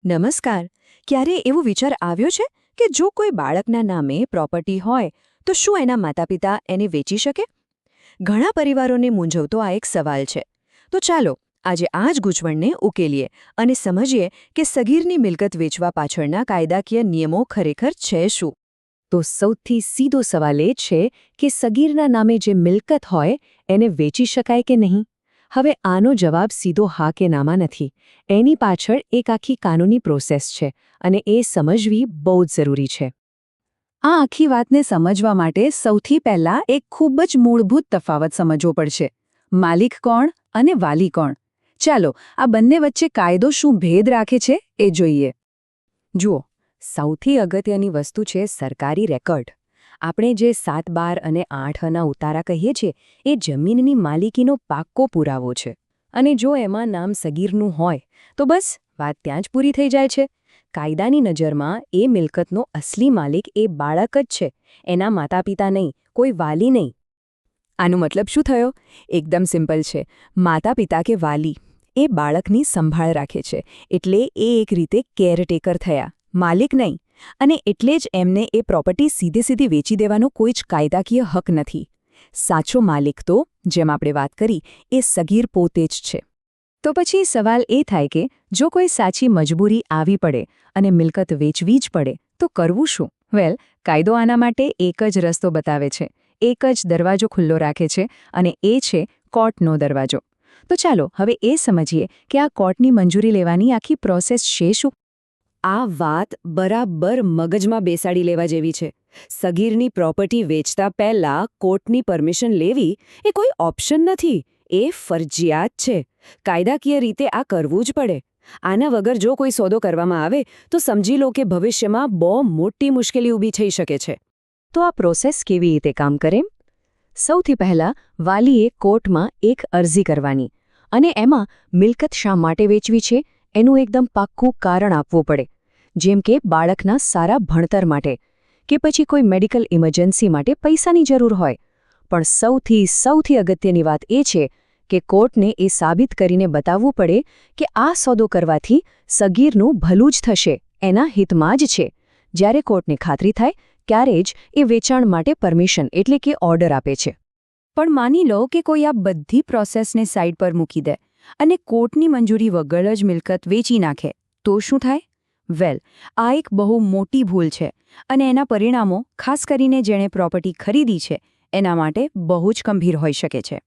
નમસ્કાર. ક્યારે એવો વિચાર આવ્યો છે કે જો કોઈ બાળકના નામે પ્રોપર્ટી હોય તો શું એના માતાપિતા એને વેચી શકે? ઘણા પરિવારોને મૂંઝવતો આ એક સવાલ છે. તો ચાલો આજે આ જ ગૂંચવણને ઉકેલીએ અને સમજીએ કે સગીરની મિલકત વેચવા પાછળના કાયદાકીય નિયમો ખરેખર છે શું. તો સૌથી સીધો સવાલ એ છે કે સગીરના નામે જે મિલકત હોય એને વેચી શકાય કે નહીં? હવે આનો જવાબ સીધો હા કે નામાં નથી. એની પાછળ એક આખી કાનૂની પ્રોસેસ છે અને એ સમજવી બહુ જ જરૂરી છે. આ આખી વાતને સમજવા માટે સૌથી પહેલા એક ખૂબ જ મૂળભૂત તફાવત સમજવો પડશે. માલિક કોણ અને વાલી કોણ? ચાલો આ બંને વચ્ચે કાયદો શું ભેદ રાખે છે એ જોઈએ. જુઓ, સૌથી અગત્યની વસ્તુ છે સરકારી રેકોર્ડ. આપણે જે 7-12 અને 8 ઉતારા કહીએ છીએ એ જમીનની માલિકીનો પાક્કો પુરાવો છે. અને જો એમાં નામ સગીરનું હોય તો બસ વાત ત્યાં જ પૂરી થઈ જાય છે. કાયદાની નજરમાં એ મિલકતનો અસલી માલિક એ બાળક જ છે, એના માતાપિતા નહીં, કોઈ વાલી નહીં. આનો મતલબ શું થયો? એકદમ સિમ્પલ છે. માતાપિતા કે વાલી એ બાળકની સંભાળ રાખે છે, એટલે એ એક રીતે કેરટેકર થયા, માલિક નહીં. અને એટલે જ એમને એ પ્રોપર્ટી સીધી વેચી દેવાનો કોઈ જ કાયદાકીય હક નથી. સાચો માલિક તો, જેમ આપણે વાત કરી, એ સગીર પોતે જ છે. તો પછી સવાલ એ થાય કે જો કોઈ સાચી મજબૂરી આવી પડે અને મિલકત વેચવી જ પડે તો કરવું શું? કાયદો આના માટે એક જ રસ્તો બતાવે છે, એક જ દરવાજો ખુલ્લો રાખે છે અને એ છે કોર્ટનો દરવાજો. તો ચાલો હવે એ સમજીએ કે આ કોર્ટની મંજૂરી લેવાની આખી પ્રોસેસ છે શું. આ વાત બરાબર મગજમાં બેસાડી લેવા જેવી છે. સગીરની પ્રોપર્ટી વેચતા પહેલા કોર્ટની પરમિશન લેવી એ કોઈ ઓપ્શન નથી, એ ફરજિયાત છે. કાયદાકીય રીતે આ કરવું જ પડે. આના વગર જો કોઈ સોદો કરવામાં આવે તો સમજી લો કે ભવિષ્યમાં બહુ મોટી મુશ્કેલી ઊભી થઈ શકે છે. તો આ પ્રોસેસ કેવી રીતે કામ કરે? સૌથી પહેલા વાલીએ કોર્ટમાં એક અરજી કરવાની અને એમાં મિલકત શા માટે વેચવી છે એનું એકદમ પાક્કું કારણ આપવું પડે. જેમ કે બાળકના સારા ભણતર માટે કે પછી કોઈ મેડિકલ ઇમરજન્સી માટે પૈસાની જરૂર હોય. પણ સૌથી અગત્યની વાત એ છે કે કોર્ટને એ સાબિત કરીને બતાવવું પડે કે આ સોદો કરવાથી સગીરનું ભલું જ થશે, એના હિતમાં જ છે. જ્યારે કોર્ટને ખાતરી થાય ત્યારે જ એ વેચાણ માટે પરમિશન એટલે કે ઓર્ડર આપે છે. પણ માની લો કે કોઈ આ બધી પ્રોસેસને સાઇડ પર મૂકી દે અને કોર્ટની મંજૂરી વગર જ મિલકત વેચી નાખે તો શું થાય? આ એક બહુ મોટી ભૂલ છે અને એના પરિણામો ખાસ કરીને જેણે પ્રોપર્ટી ખરીદી છે એના માટે બહુ જ ગંભીર હોઈ શકે છે.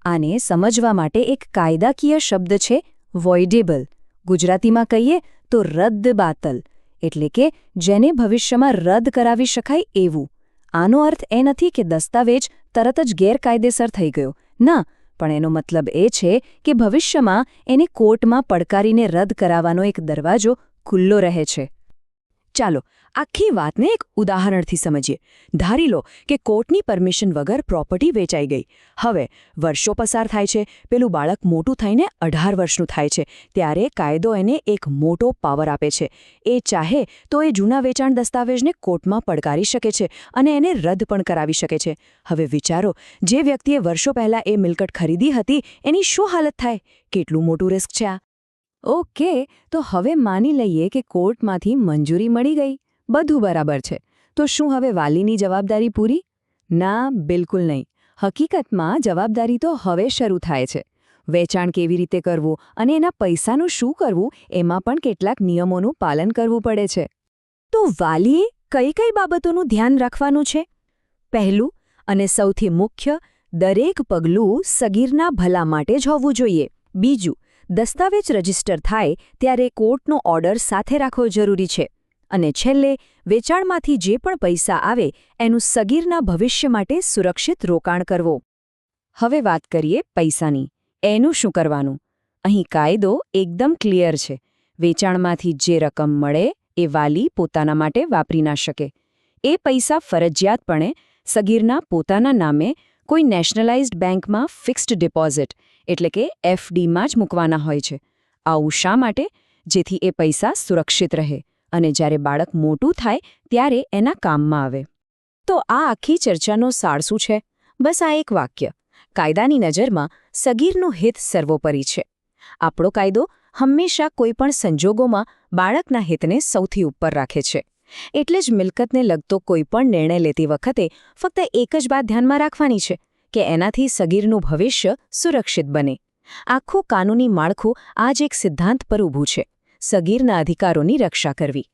આને સમજવા માટે એક કાયદાકીય શબ્દ છે વોઇડેબલ. ગુજરાતીમાં કહીએ તો રદ્દબાતલ, એટલે કે જેને ભવિષ્યમાં રદ કરાવી શકાય એવું. આનો અર્થ એ નથી કે દસ્તાવેજ તરત જ ગેરકાયદેસર થઈ ગયો, ના, પણ એનો મતલબ એ છે કે ભવિષ્યમાં એને કોર્ટમાં પડકારીને રદ કરાવવાનો એક દરવાજો ખુલ્લો રહે છે. ચાલો આખી વાતને એક ઉદાહરણથી સમજીએ. ધારી લો કે કોર્ટની પરમિશન વગર પ્રોપર્ટી વેચાઈ ગઈ. હવે વર્ષો પસાર થાય છે, પેલું બાળક મોટું થઈને 18 વર્ષનું થાય છે, ત્યારે કાયદો એને એક મોટો પાવર આપે છે. એ ચાહે તો એ જૂના વેચાણ દસ્તાવેજને કોર્ટમાં પડકારી શકે છે અને એને રદ પણ કરાવી શકે છે. હવે વિચારો, જે વ્યક્તિએ વર્ષો પહેલાં એ મિલકત ખરીદી હતી એની શું હાલત થાય? કેટલું મોટું રિસ્ક છે આ! ઓકે, તો હવે માની લઈએ કે કોર્ટમાંથી મંજૂરી મળી ગઈ, બધું બરાબર છે. તો શું હવે વાલીની જવાબદારી પૂરી? ના, બિલકુલ નહીં. હકીકતમાં જવાબદારી તો હવે શરૂ થાય છે. વેચાણ કેવી રીતે કરવું અને એના પૈસાનું શું કરવું એમાં પણ કેટલાક નિયમોનું પાલન કરવું પડે છે. તો વાલીએ કઈ બાબતોનું ધ્યાન રાખવાનું છે? પહેલું અને સૌથી મુખ્ય, દરેક પગલું સગીરના ભલા માટે જ હોવું જોઈએ. બીજું, દસ્તાવેજ રજીસ્ટર થાય ત્યારે કોર્ટનો ઓર્ડર સાથે રાખવો જરૂરી છે. અને છેલ્લે, વેચાણમાંથી જે પણ પૈસા આવે એનું સગીરના ભવિષ્ય માટે સુરક્ષિત રોકાણ કરવો. હવે વાત કરીએ પૈસાની. એનું શું કરવાનું? અહીં કાયદો એકદમ ક્લિયર છે. વેચાણમાંથી જે રકમ મળે એ વાલી પોતાના માટે વાપરી ના શકે. એ પૈસા ફરજિયાતપણે સગીરના પોતાના નામે કોઈ નેશનલાઇઝ્ડ બેંકમાં ફિક્સ્ડ ડિપોઝિટ એટલે કે FDમાં જ મૂકવાના હોય છે. આવું શા માટે? જેથી એ પૈસા સુરક્ષિત રહે અને જ્યારે બાળક મોટું થાય ત્યારે એના કામમાં આવે. તો આ આખી ચર્ચાનો સાર શું છે? બસ આ એક વાક્ય: કાયદાની નજરમાં સગીરનું હિત સર્વોપરી છે. આપણો કાયદો હંમેશા કોઈપણ સંજોગોમાં બાળકના હિતને સૌથી ઉપર રાખે છે. એટલે જ મિલકતને લગતો કોઈપણ નિર્ણય લેતી વખતે ફક્ત એક જ વાત ધ્યાનમાં રાખવાની છે કે એનાથી સગીરનું ભવિષ્ય સુરક્ષિત બને. આખું કાનૂની માળખું આ જ એક સિદ્ધાંત પર ઊભું છે: સગીરના અધિકારોની રક્ષા કરવી.